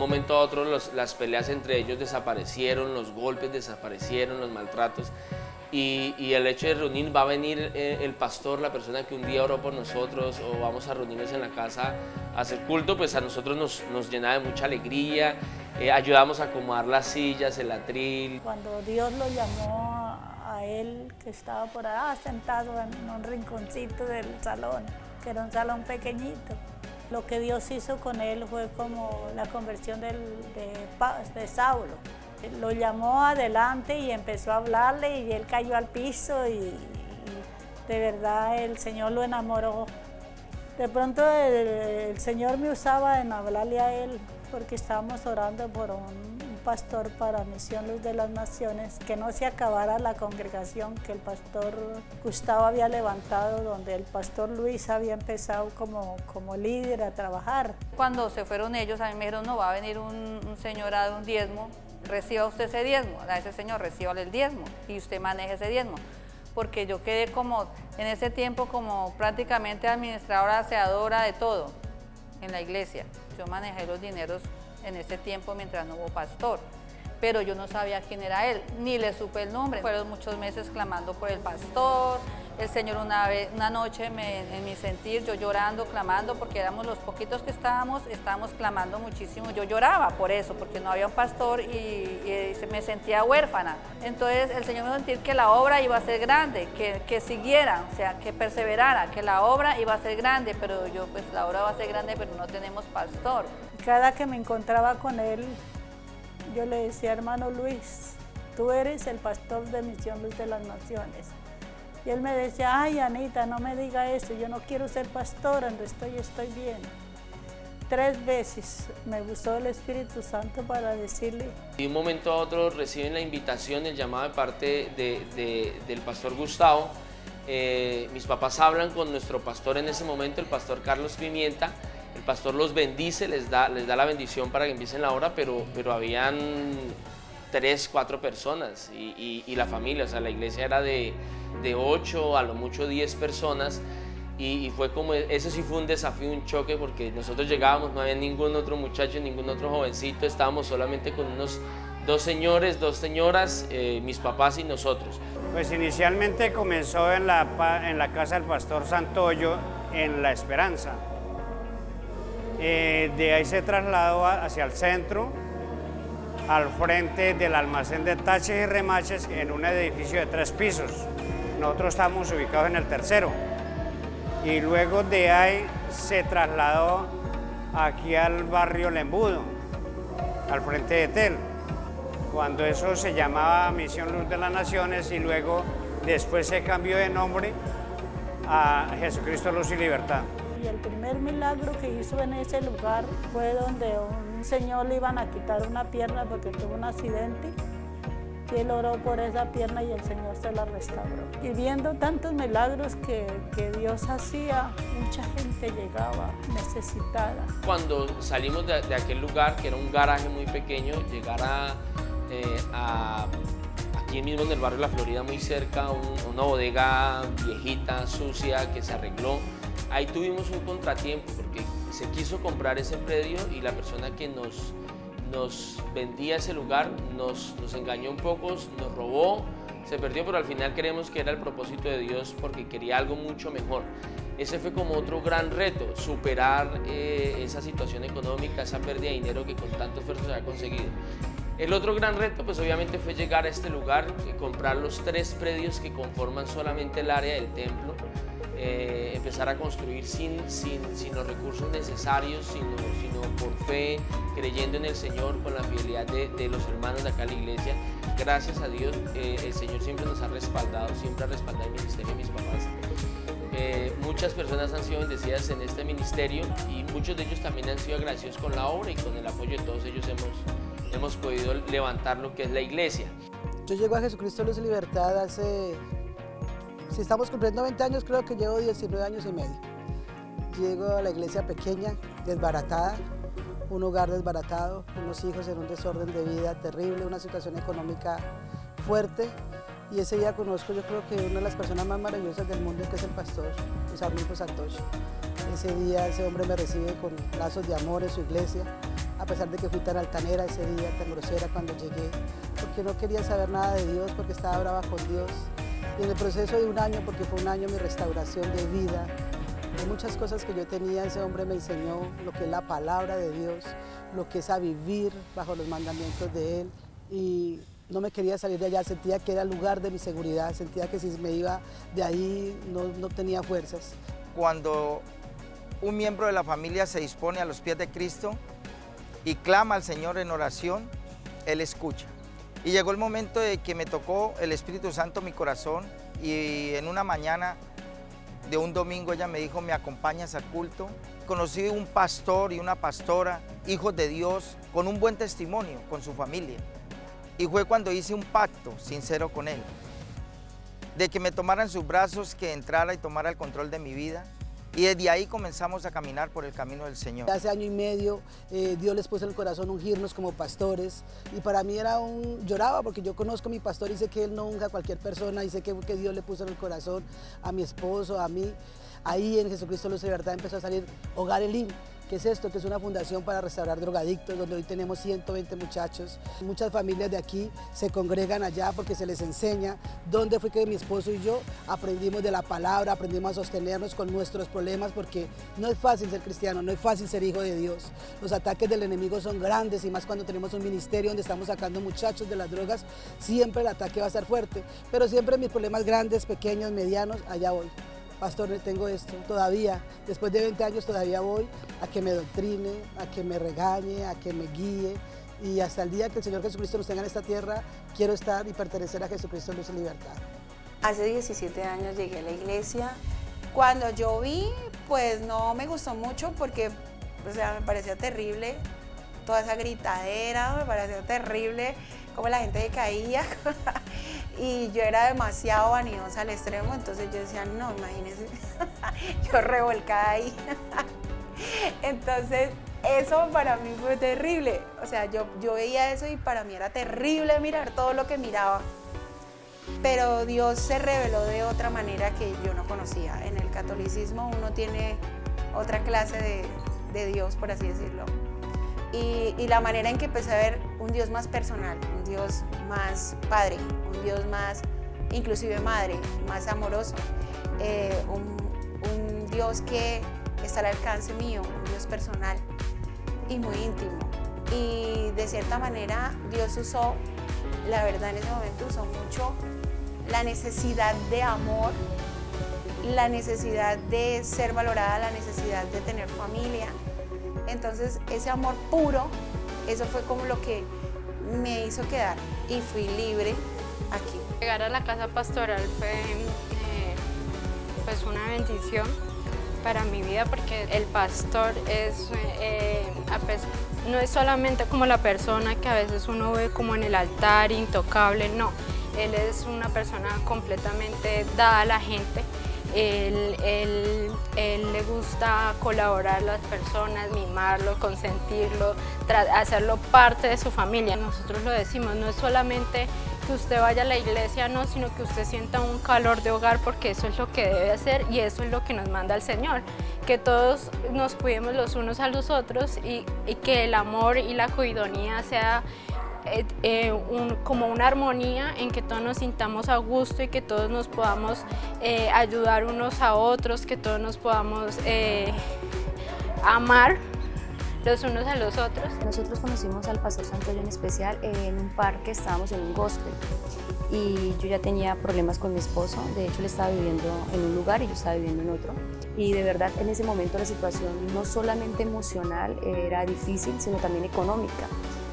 momento a otro las peleas entre ellos desaparecieron, los golpes desaparecieron, los maltratos. Y el hecho de reunir, va a venir el pastor, la persona que un día oró por nosotros, o vamos a reunirnos en la casa a hacer culto, pues a nosotros nos llenaba de mucha alegría, ayudamos a acomodar las sillas, el atril. Cuando Dios lo llamó a él, que estaba por allá sentado en un rinconcito del salón, que era un salón pequeñito, lo que Dios hizo con él fue como la conversión de Saulo. Lo llamó adelante y empezó a hablarle y él cayó al piso y de verdad el Señor lo enamoró. De pronto el Señor me usaba en hablarle a él porque estábamos orando por un pastor para Misión Luz de las Naciones, que no se acabara la congregación que el pastor Gustavo había levantado, donde el pastor Luis había empezado como líder a trabajar. Cuando se fueron ellos, a mí me dijeron, no, va a venir un señor a dar un diezmo, reciba usted ese diezmo, a ese señor recíbale el diezmo y usted maneje ese diezmo. Porque yo quedé como, en ese tiempo, como prácticamente administradora, aseadora de todo en la iglesia. Yo manejé los dineros en ese tiempo mientras no hubo pastor, pero yo no sabía quién era él, ni le supe el nombre. Fueron muchos meses clamando por el pastor. El Señor una noche, en mi sentir, yo llorando, clamando, porque éramos los poquitos que estábamos clamando muchísimo. Yo lloraba por eso, porque no había un pastor y me sentía huérfana. Entonces el Señor me hizo sentir que la obra iba a ser grande, que siguiera, o sea, que perseverara, que la obra iba a ser grande, pero yo, pues la obra va a ser grande, pero no tenemos pastor. Cada que me encontraba con él, yo le decía, hermano Luis, tú eres el pastor de Misión Luz de las Naciones. Y él me decía, ay, Anita, no me diga eso, yo no quiero ser pastora, donde estoy bien. 3 veces me usó el Espíritu Santo para decirle. De un momento a otro reciben la invitación, el llamado de parte del pastor Gustavo. Mis papás hablan con nuestro pastor en ese momento, el pastor Carlos Pimienta. El pastor los bendice, les da la bendición para que empiecen la obra, pero habían 3, 4 personas y la familia, o sea, la iglesia era de 8, a lo mucho 10 personas y fue como, eso sí fue un desafío, un choque, porque nosotros llegábamos, no había ningún otro muchacho, ningún otro jovencito, estábamos solamente con unos 2 señores, 2 señoras, mis papás y nosotros. Pues inicialmente comenzó en la casa del pastor Santoyo, en La Esperanza. De ahí se trasladó hacia el centro, al frente del almacén de taches y remaches, en un edificio de 3 pisos. Nosotros estamos ubicados en el tercero. Y luego de ahí se trasladó aquí al barrio Lembudo, al frente de Tel, cuando eso se llamaba Misión Luz de las Naciones, y luego después se cambió de nombre a Jesucristo Luz y Libertad. Y el primer milagro que hizo en ese lugar fue donde un señor le iban a quitar una pierna porque tuvo un accidente. Y él oró por esa pierna y el Señor se la restauró. Y viendo tantos milagros que Dios hacía, mucha gente llegaba necesitada. Cuando salimos de aquel lugar, que era un garaje muy pequeño, llegar aquí mismo en el barrio La Florida, muy cerca, una bodega viejita, sucia, que se arregló. Ahí tuvimos un contratiempo porque se quiso comprar ese predio y la persona que nos vendía ese lugar nos engañó un poco, nos robó, se perdió, pero al final creemos que era el propósito de Dios porque quería algo mucho mejor. Ese fue como otro gran reto, superar esa situación económica, esa pérdida de dinero que con tanto esfuerzo se había conseguido. El otro gran reto, pues obviamente, fue llegar a este lugar, comprar los 3 predios que conforman solamente el área del templo, empezar a construir sin los recursos necesarios, sino por fe, creyendo en el Señor, con la fidelidad de los hermanos de acá en la iglesia. Gracias a Dios, el Señor siempre nos ha respaldado, siempre ha respaldado el ministerio de mis papás. Muchas personas han sido bendecidas en este ministerio y muchos de ellos también han sido agradecidos con la obra y con el apoyo de todos ellos hemos podido levantar lo que es la iglesia. Yo llego a Jesucristo Luz y Libertad hace, si estamos cumpliendo 20 años, creo que llevo 19 años y medio. Llego a la iglesia pequeña, desbaratada, un hogar desbaratado, unos hijos en un desorden de vida terrible, una situación económica fuerte. Y ese día conozco, yo creo que una de las personas más maravillosas del mundo, que es el pastor Santoyo. Ese día ese hombre me recibe con lazos de amor en su iglesia, pesar de que fui tan altanera ese día, tan grosera cuando llegué, porque no quería saber nada de Dios, porque estaba brava con Dios. Y en el proceso de un año, porque fue un año mi restauración de vida, de muchas cosas que yo tenía, ese hombre me enseñó lo que es la palabra de Dios, lo que es a vivir bajo los mandamientos de Él. Y no me quería salir de allá, sentía que era el lugar de mi seguridad, sentía que si me iba de ahí no tenía fuerzas. Cuando un miembro de la familia se dispone a los pies de Cristo y clama al Señor en oración, Él escucha. Y llegó el momento de que me tocó el Espíritu Santo en mi corazón y en una mañana de un domingo ella me dijo, ¿me acompañas al culto? Conocí un pastor y una pastora, hijos de Dios, con un buen testimonio con su familia. Y fue cuando hice un pacto sincero con él, de que me tomara en sus brazos, que entrara y tomara el control de mi vida. Y desde ahí comenzamos a caminar por el camino del Señor. Hace año y medio Dios les puso en el corazón ungirnos como pastores y para mí lloraba porque yo conozco a mi pastor y sé que él no unga a cualquier persona y sé que Dios le puso en el corazón a mi esposo, a mí. Ahí en Jesucristo Luz y Libertad empezó a salir Hogar Elim. ¿Qué es esto? Que es una fundación para restaurar drogadictos, donde hoy tenemos 120 muchachos. Muchas familias de aquí se congregan allá porque se les enseña dónde fue que mi esposo y yo aprendimos de la palabra, aprendimos a sostenernos con nuestros problemas, porque no es fácil ser cristiano, no es fácil ser hijo de Dios. Los ataques del enemigo son grandes y más cuando tenemos un ministerio donde estamos sacando muchachos de las drogas, siempre el ataque va a ser fuerte, pero siempre mis problemas grandes, pequeños, medianos, allá voy. Pastor, tengo esto, todavía, después de 20 años todavía voy a que me doctrine, a que me regañe, a que me guíe y hasta el día que el Señor Jesucristo nos tenga en esta tierra, quiero estar y pertenecer a Jesucristo Luz y Libertad. Hace 17 años llegué a la iglesia. Cuando yo vi, pues no me gustó mucho porque, o sea, me parecía terrible toda esa gritadera, me parecía terrible cómo la gente caía. Y yo era demasiado vanidosa al extremo, entonces yo decía, no, imagínense, yo revolcada ahí. Entonces, eso para mí fue terrible. O sea, yo veía eso y para mí era terrible mirar todo lo que miraba. Pero Dios se reveló de otra manera que yo no conocía. En el catolicismo uno tiene otra clase de Dios, por así decirlo. Y la manera en que empecé a ver un Dios más personal, un Dios más padre, un Dios más, inclusive madre, más amoroso, un Dios que está al alcance mío, un Dios personal y muy íntimo. Y de cierta manera Dios usó, la verdad en ese momento usó mucho la necesidad de amor, la necesidad de ser valorada, la necesidad de tener familia. Entonces ese amor puro, eso fue como lo que me hizo quedar y fui libre aquí. Llegar a la casa pastoral fue pues una bendición para mi vida porque el pastor no es solamente como la persona que a veces uno ve como en el altar, intocable, no. Él es una persona completamente dada a la gente. Él le gusta colaborar a las personas, mimarlo, consentirlo, hacerlo parte de su familia. Nosotros lo decimos, no es solamente que usted vaya a la iglesia, no, sino que usted sienta un calor de hogar porque eso es lo que debe hacer y eso es lo que nos manda el Señor. Que todos nos cuidemos los unos a los otros y que el amor y la coidonía sea como una armonía en que todos nos sintamos a gusto y que todos nos podamos ayudar unos a otros, que todos nos podamos amar los unos a los otros. Nosotros conocimos al pastor Santoyo en especial en un parque, estábamos en un gospel y yo ya tenía problemas con mi esposo, de hecho él estaba viviendo en un lugar y yo estaba viviendo en otro y de verdad en ese momento la situación no solamente emocional era difícil, sino también económica.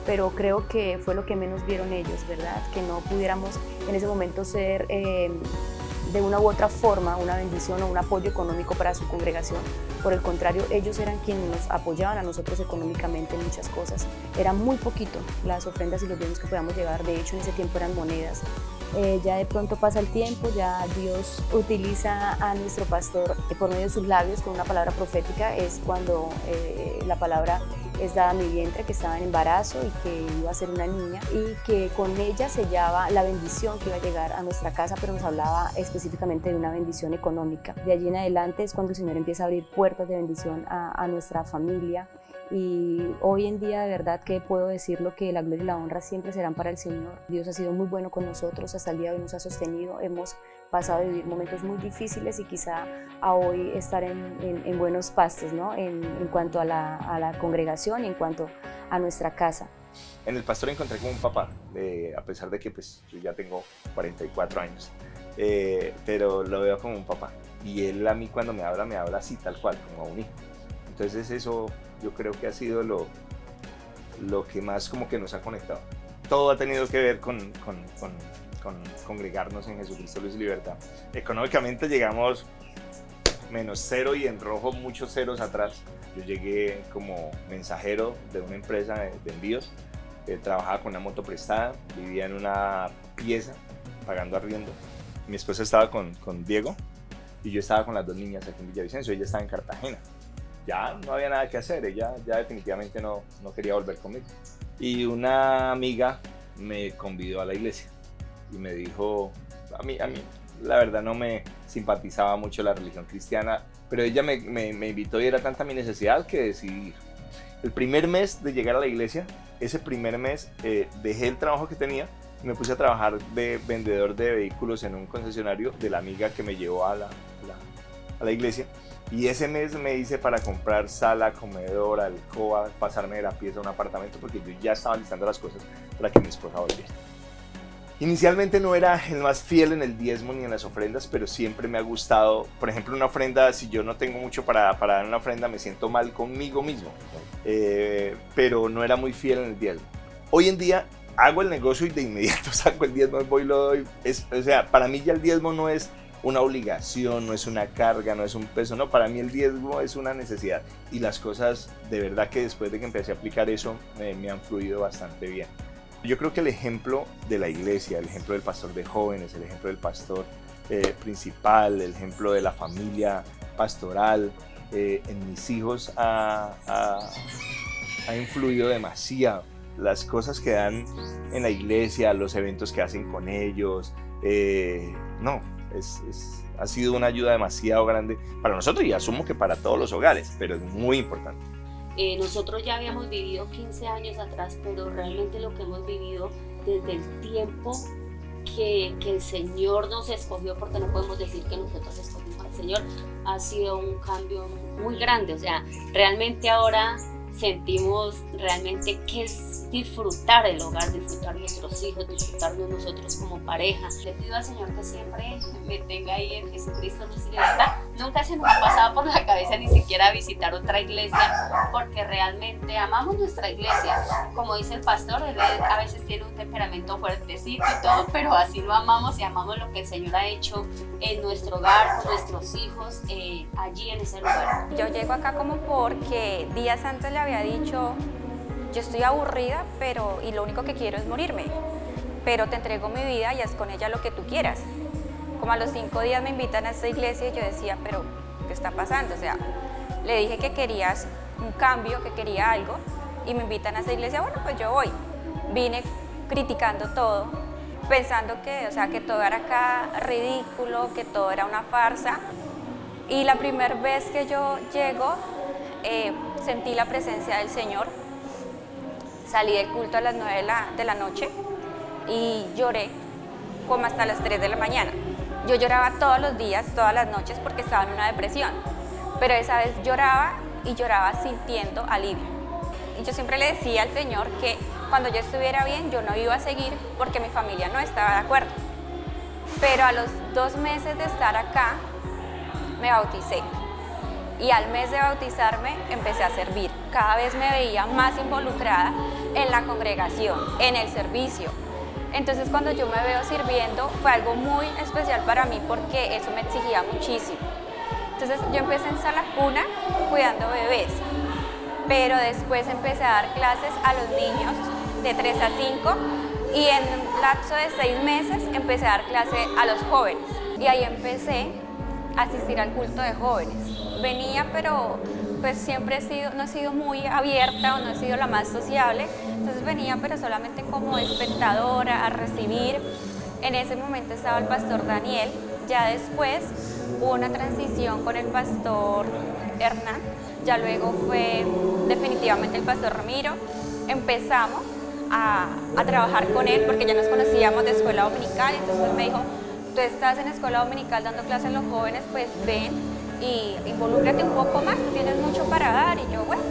Pero creo que fue lo que menos vieron ellos, ¿verdad? Que no pudiéramos en ese momento ser de una u otra forma una bendición o un apoyo económico para su congregación. Por el contrario, ellos eran quienes nos apoyaban a nosotros económicamente en muchas cosas. Era muy poquito las ofrendas y los bienes que podíamos llevar, de hecho en ese tiempo eran monedas. Ya de pronto pasa el tiempo, ya Dios utiliza a nuestro pastor por medio de sus labios con una palabra profética, es cuando la palabra es dada a mi vientre, que estaba en embarazo y que iba a ser una niña y que con ella sellaba la bendición que iba a llegar a nuestra casa, pero nos hablaba específicamente de una bendición económica. De allí en adelante es cuando el Señor empieza a abrir puertas de bendición a nuestra familia Y hoy en día de verdad que puedo decirlo que la gloria y la honra siempre serán para el Señor. Dios ha sido muy bueno con nosotros, hasta el día de hoy nos ha sostenido, hemos pasado a vivir momentos muy difíciles y quizá a hoy estar en buenos pastos, ¿no? en cuanto a la congregación y en cuanto a nuestra casa. En el pastor encontré como un papá, a pesar de que pues, yo ya tengo 44 años, pero lo veo como un papá. Y él a mí cuando me habla así, tal cual, como a un hijo. Entonces eso yo creo que ha sido lo que más como que nos ha conectado. Todo ha tenido que ver con congregarnos en Jesucristo Luz y Libertad. Económicamente llegamos -0 y en rojo muchos ceros atrás. Yo llegué como mensajero de una empresa de envíos, trabajaba con una moto prestada, vivía en una pieza pagando arriendo. Mi esposa estaba con Diego y yo estaba con las 2 niñas aquí en Villavicencio, ella estaba en Cartagena. Ya no había nada que hacer, ella ya definitivamente no quería volver conmigo. Y una amiga me convidó a la iglesia y me dijo, a mí la verdad no me simpatizaba mucho la religión cristiana, pero ella me invitó y era tanta mi necesidad que decidí ir. El primer mes de llegar a la iglesia, ese primer mes dejé el trabajo que tenía y me puse a trabajar de vendedor de vehículos en un concesionario de la amiga que me llevó a la iglesia. Y ese mes me hice para comprar sala, comedor, alcoba, pasarme de la pieza a un apartamento porque yo ya estaba listando las cosas para que mi esposa volviera. Inicialmente no era el más fiel en el diezmo ni en las ofrendas, pero siempre me ha gustado. Por ejemplo, una ofrenda, si yo no tengo mucho para dar una ofrenda, me siento mal conmigo mismo. Pero no era muy fiel en el diezmo. Hoy en día hago el negocio y de inmediato saco el diezmo, voy y lo doy. O sea, para mí ya el diezmo no es una obligación, no es una carga, no es un peso, no, para mí el diezmo es una necesidad y las cosas de verdad que después de que empecé a aplicar eso me han fluido bastante bien. Yo creo que el ejemplo de la iglesia, el ejemplo del pastor de jóvenes, el ejemplo del pastor principal, el ejemplo de la familia pastoral en mis hijos ha influido demasiado. Las cosas que dan en la iglesia, los eventos que hacen con ellos, ha sido una ayuda demasiado grande para nosotros y asumo que para todos los hogares, pero es muy importante. Nosotros ya habíamos vivido 15 años atrás, pero realmente lo que hemos vivido desde el tiempo que el Señor nos escogió, porque no podemos decir que nosotros escogimos al Señor, ha sido un cambio muy grande. O sea, realmente ahora sentimos realmente que es disfrutar el hogar, disfrutar nuestros hijos, disfrutarnos nosotros como pareja. Le pido al Señor que siempre me tenga ahí en Jesucristo Luz y Libertad. Nunca se nos ha pasado por la cabeza ni siquiera visitar otra iglesia, porque realmente amamos nuestra iglesia. Como dice el pastor, él a veces tiene un temperamento fuertecito y todo, pero así lo amamos y amamos lo que el Señor ha hecho en nuestro hogar, con nuestros hijos, allí en ese lugar. Yo llego acá como porque días antes le había dicho, yo estoy aburrida, y lo único que quiero es morirme, pero te entrego mi vida y haz con ella lo que tú quieras. Como a los 5 días me invitan a esta iglesia y yo decía, pero ¿qué está pasando? O sea, le dije que querías un cambio, que quería algo, y me invitan a esta iglesia, bueno, pues yo voy. Vine criticando todo, pensando que todo era acá ridículo, que todo era una farsa. Y la primera vez que yo llego, sentí la presencia del Señor. Salí del culto a las 9 de la noche y lloré como hasta las 3 de la mañana. Yo lloraba todos los días, todas las noches, porque estaba en una depresión. Pero esa vez lloraba y lloraba sintiendo alivio. Y yo siempre le decía al Señor que cuando yo estuviera bien, yo no iba a seguir porque mi familia no estaba de acuerdo. Pero a los 2 meses de estar acá, me bauticé. Y al mes de bautizarme empecé a servir. Cada vez me veía más involucrada en la congregación, en el servicio. Entonces cuando yo me veo sirviendo fue algo muy especial para mí porque eso me exigía muchísimo. Entonces yo empecé en sala cuna cuidando bebés, pero después empecé a dar clases a los niños de 3 a 5 y en un lapso de 6 meses empecé a dar clase a los jóvenes. Y ahí empecé a asistir al culto de jóvenes. Venía, pero pues siempre no he sido muy abierta o no he sido la más sociable, entonces venía pero solamente como espectadora a recibir. En ese momento estaba el pastor Daniel, ya después hubo una transición con el pastor Hernán, ya luego fue definitivamente el pastor Ramiro. Empezamos a trabajar con él porque ya nos conocíamos de escuela dominical, entonces me dijo, tú estás en escuela dominical dando clases a los jóvenes, pues ven y involúcrate un poco más, tú tienes mucho para dar. Y yo, bueno.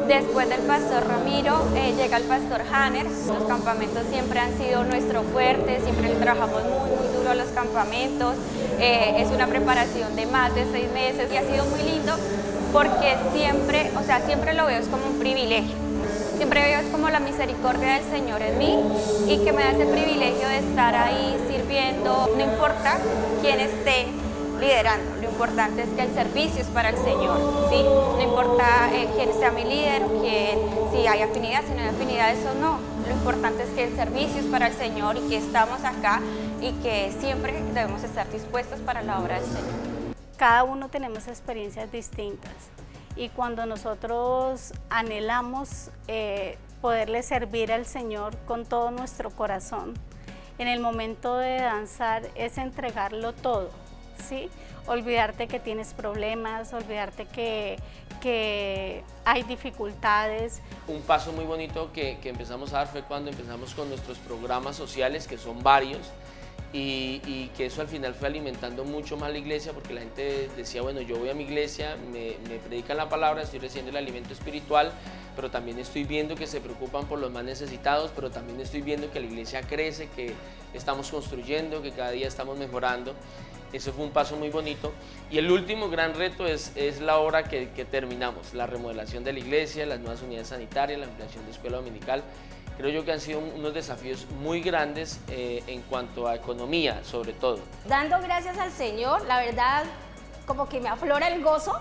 Después del pastor Ramiro llega el pastor Hanner. Los campamentos siempre han sido nuestro fuerte, siempre trabajamos muy duro a los campamentos. Es una preparación de más de 6 meses y ha sido muy lindo porque siempre, o sea, siempre lo veo es como un privilegio. Siempre veo es como la misericordia del Señor en mí y que me da ese privilegio de estar ahí sirviendo, no importa quién esté liderando, lo importante es que el servicio es para el Señor, ¿sí? No importa quién sea mi líder, si hay afinidad, si no hay afinidad, eso no. Lo importante es que el servicio es para el Señor y que estamos acá y que siempre debemos estar dispuestos para la obra del Señor. Cada uno tenemos experiencias distintas y cuando nosotros anhelamos poderle servir al Señor con todo nuestro corazón, en el momento de danzar es entregarlo todo, ¿sí? Olvidarte que tienes problemas, olvidarte que hay dificultades. Un paso muy bonito que empezamos a dar fue cuando empezamos con nuestros programas sociales, que son varios, y que eso al final fue alimentando mucho más la iglesia, porque la gente decía, bueno, yo voy a mi iglesia, me predican la palabra, estoy recibiendo el alimento espiritual, pero también estoy viendo que se preocupan por los más necesitados, pero también estoy viendo que la iglesia crece, que estamos construyendo, que cada día estamos mejorando. Ese fue un paso muy bonito. Y el último gran reto es la obra que terminamos, la remodelación de la iglesia, las nuevas unidades sanitarias, la ampliación de escuela dominical. Creo yo que han sido unos desafíos muy grandes en cuanto a economía, sobre todo. Dando gracias al Señor, la verdad, como que me aflora el gozo,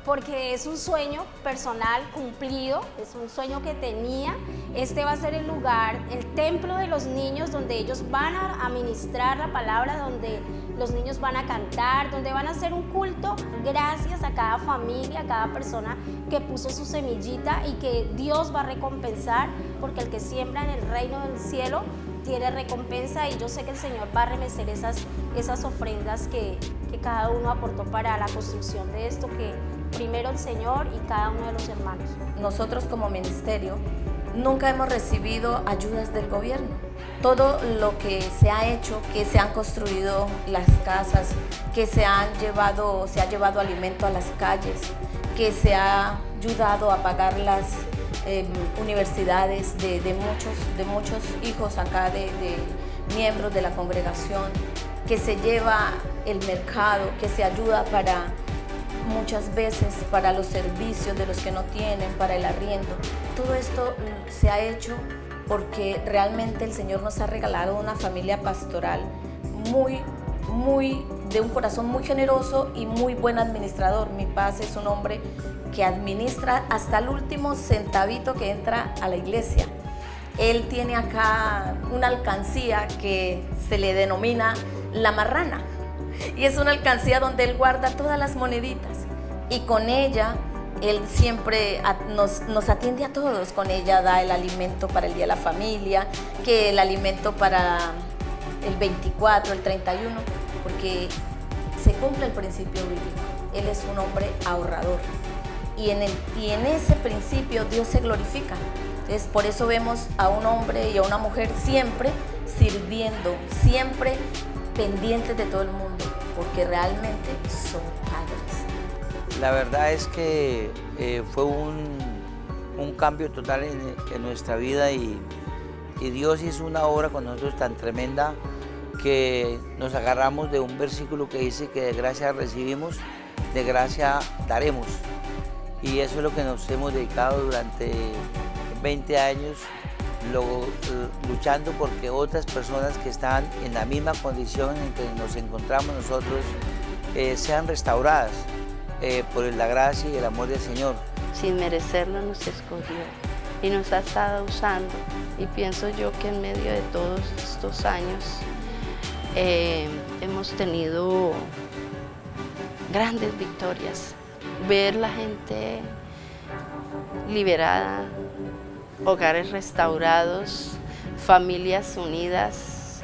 porque es un sueño personal cumplido, es un sueño que tenía. Este va a ser el lugar, el templo de los niños, donde ellos van a ministrar la palabra, donde los niños van a cantar, donde van a hacer un culto. Gracias a cada familia, a cada persona que puso su semillita y que Dios va a recompensar, porque el que siembra en el reino del cielo tiene recompensa, y yo sé que el Señor va a remecer esas ofrendas que cada uno aportó para la construcción de esto, que primero el Señor y cada uno de los hermanos. Nosotros como ministerio nunca hemos recibido ayudas del gobierno. Todo lo que se ha hecho, que se han construido las casas, que se ha llevado alimento a las calles, que se ha ayudado a pagar las universidades de muchos hijos acá de miembros de la congregación, que se lleva el mercado, que se ayuda para muchas veces para los servicios de los que no tienen, para el arriendo. Todo esto se ha hecho porque realmente el Señor nos ha regalado una familia pastoral de un corazón muy generoso y muy buen administrador. Mi padre es un hombre que administra hasta el último centavito que entra a la iglesia. Él tiene acá una alcancía que se le denomina La Marrana, y es una alcancía donde él guarda todas las moneditas, y con ella él siempre nos atiende a todos. Con ella da el alimento para el Día de la Familia, que el alimento para el 24, el 31, porque se cumple el principio bíblico. Él es un hombre ahorrador, y en ese principio Dios se glorifica. Entonces, por eso vemos a un hombre y a una mujer siempre sirviendo, siempre pendientes de todo el mundo, porque realmente son padres. La verdad es que fue un cambio total en nuestra vida, y Dios hizo una obra con nosotros tan tremenda que nos agarramos de un versículo que dice que de gracia recibimos, de gracia daremos. Y eso es lo que nos hemos dedicado durante 20 años, luchando porque otras personas que están en la misma condición en que nos encontramos nosotros sean restauradas por la gracia y el amor del Señor. Sin merecerlo nos escogió y nos ha estado usando, y pienso yo que en medio de todos estos años hemos tenido grandes victorias. Ver la gente liberada, hogares restaurados, familias unidas,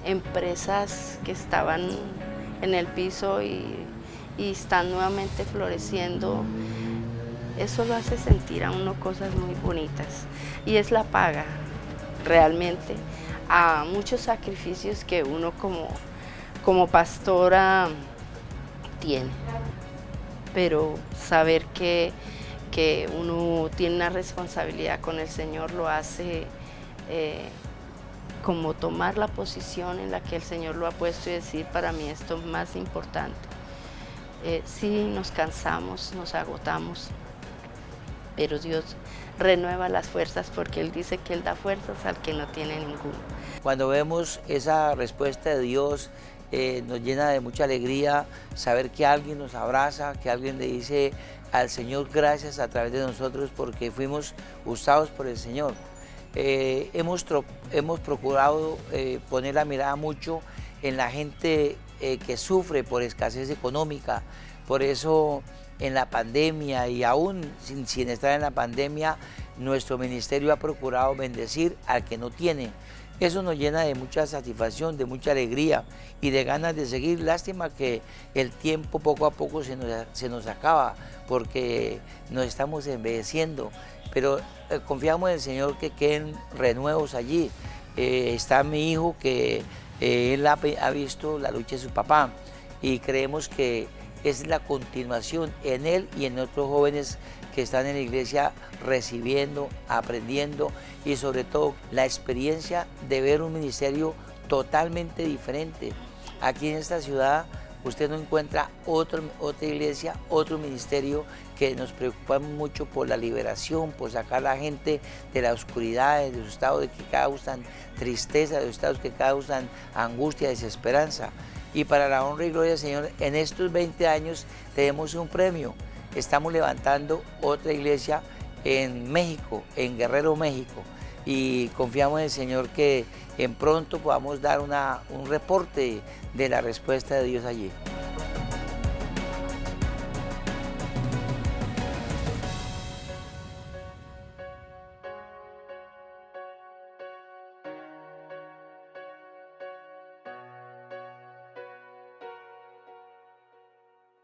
empresas que estaban en el piso y y están nuevamente floreciendo, eso lo hace sentir a uno cosas muy bonitas y es la paga realmente a muchos sacrificios que uno como pastora tiene, pero saber que uno tiene una responsabilidad con el Señor lo hace como tomar la posición en la que el Señor lo ha puesto y decir, para mí esto es más importante. Sí, nos cansamos, nos agotamos, pero Dios renueva las fuerzas porque Él dice que Él da fuerzas al que no tiene ninguna. Cuando vemos esa respuesta de Dios, nos llena de mucha alegría saber que alguien nos abraza, que alguien le dice al Señor gracias a través de nosotros porque fuimos usados por el Señor. Hemos procurado poner la mirada mucho en la gente que sufre por escasez económica. Por eso en la pandemia y aún sin estar en la pandemia, nuestro ministerio ha procurado bendecir al que no tiene. Eso nos llena de mucha satisfacción, de mucha alegría y de ganas de seguir. Lástima que el tiempo poco a poco se nos acaba porque nos estamos envejeciendo, pero confiamos en el Señor que queden renuevos allí. Está mi hijo que él ha visto la lucha de su papá y creemos que es la continuación en él y en otros jóvenes que están en la iglesia recibiendo, aprendiendo y sobre todo la experiencia de ver un ministerio totalmente diferente. Aquí en esta ciudad usted no encuentra otra iglesia, otro ministerio que nos preocupa mucho por la liberación, por sacar a la gente de la oscuridad, de los estados de que causan tristeza, de los estados que causan angustia, desesperanza. Y para la honra y gloria del Señor, en estos 20 años tenemos un premio. Estamos levantando otra iglesia en México, en Guerrero, México. Y confiamos en el Señor que en pronto podamos dar un reporte de la respuesta de Dios allí.